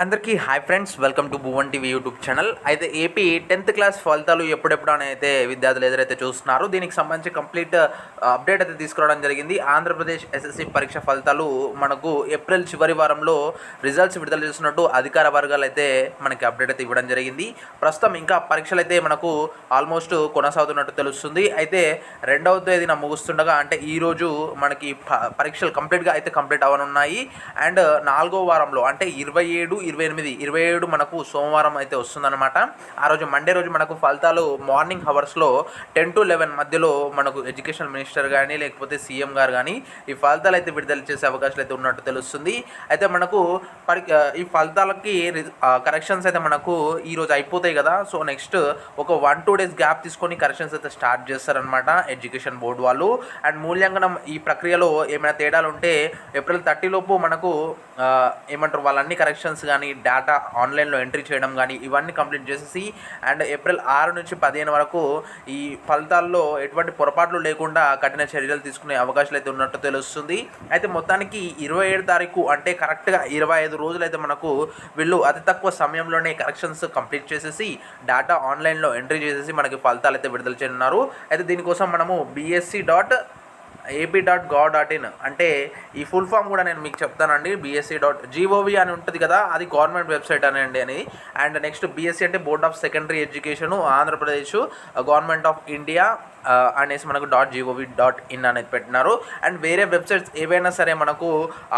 అందరికీ hi friends, welcome to Bhuvan TV YouTube channel. అయితే AP 10th class ఫలితాలు ఎప్పుడెప్పుడు అని అయితే విద్యార్థులు ఎదురైతే చూస్తున్నారు. దీనికి సంబంధించి కంప్లీట్ అప్డేట్ అయితే తీసుకురావడం జరిగింది. ఆంధ్రప్రదేశ్ ఎస్ఎస్సి పరీక్ష ఫలితాలు మనకు ఏప్రిల్ చివరి వారంలో రిజల్ట్స్ విడుదల చేస్తున్నట్టు అధికార వర్గాలు అయితే మనకి అప్డేట్ అయితే ఇవ్వడం జరిగింది. ప్రస్తుతం ఇంకా పరీక్షలు అయితే మనకు ఆల్మోస్ట్ కొనసాగుతున్నట్టు తెలుస్తుంది. అయితే 2వ తేదీన ముగుస్తుండగా అంటే ఈరోజు మనకి పరీక్షలు కంప్లీట్ అవ్వనున్నాయి. అండ్ 4వ వారంలో అంటే 27, 27 మనకు సోమవారం అయితే వస్తుందన్నమాట. ఆ రోజు మండే రోజు మనకు ఫలితాలు మార్నింగ్ హవర్స్లో 10 to 11 మధ్యలో మనకు ఎడ్యుకేషన్ మినిస్టర్ కానీ లేకపోతే సీఎం గారు కానీ ఈ ఫలితాలు అయితే విడుదల చేసే అవకాశాలు అయితే ఉన్నట్టు తెలుస్తుంది. అయితే మనకు ఈ ఫలితాలకి కరెక్షన్స్ అయితే మనకు ఈరోజు అయిపోతాయి కదా. సో నెక్స్ట్ ఒక 1-2 days గ్యాప్ తీసుకొని కరెక్షన్స్ అయితే స్టార్ట్ చేస్తారనమాట ఎడ్యుకేషన్ బోర్డు వాళ్ళు. అండ్ మూల్యాంకనం ఈ ప్రక్రియలో ఏమైనా తేడాలు ఉంటే ఏప్రిల్ 30 లోపు మనకు ఏమంటారు వాళ్ళన్ని కరెక్షన్స్ కానీ డేటా ఆన్లైన్లో ఎంట్రీ చేయడం కానీ ఇవన్నీ కంప్లీట్ చేసేసి అండ్ ఏప్రిల్ 6 నుంచి 15 వరకు ఈ ఫలితాల్లో ఎటువంటి పొరపాట్లు లేకుండా కఠిన చర్యలు తీసుకునే అవకాశాలు అయితే ఉన్నట్టు తెలుస్తుంది. అయితే మొత్తానికి 27 తారీఖు అంటే కరెక్ట్గా 25 రోజులు అయితే మనకు వీళ్ళు అతి తక్కువ సమయంలోనే కరెక్షన్స్ కంప్లీట్ చేసేసి డేటా ఆన్లైన్లో ఎంట్రీ చేసేసి మనకి ఫలితాలు అయితే విడుదల చేయనున్నారు. అయితే దీనికోసం మనము bsc.ap.gov.in అంటే ఈ ఫుల్ ఫామ్ కూడా నేను మీకు చెప్తానండి. bsc.gov అని ఉంటుంది కదా, అది గవర్నమెంట్ వెబ్సైట్ అనండి అని. అండ్ నెక్స్ట్ బీఎస్సీ అంటే board of secondary education Andhra Pradesh government of India అనేసి మనకు .gov.in అనేది పెట్టినారు. అండ్ వేరే వెబ్సైట్స్ ఏవైనా సరే మనకు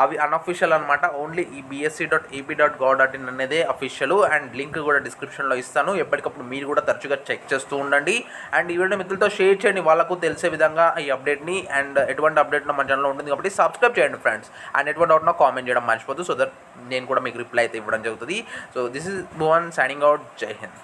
అవి అన్అఫిషియల్ అనమాట. ఓన్లీ ఈ bsc.ap.gov.in అనేదే అఫీషియల్. అండ్ లింక్ కూడా డిస్క్రిప్షన్లో ఇస్తాను. ఎప్పటికప్పుడు మీరు కూడా తరచుగా చెక్ చేస్తూ ఉండండి. అండ్ ఈ వీడియో మిత్రులతో షేర్ చేయండి, వాళ్ళకు తెలిసే విధంగా ఈ అప్డేట్ని. అండ్ ఎటువంటి అప్డేట్ మన ఛానల్లో ఉంటుంది కాబట్టి సబ్స్క్రైబ్ చేయండి ఫ్రెండ్స్. అండ్ ఎటువంటి డౌట్ కామెంట్ చేయడం మర్చిపోద్దు, సో దట్ నేను కూడా మీకు రిప్లై అయితే ఇవ్వడం జరుగుతుంది. So this is Bhuvan signing out. జై హింద్.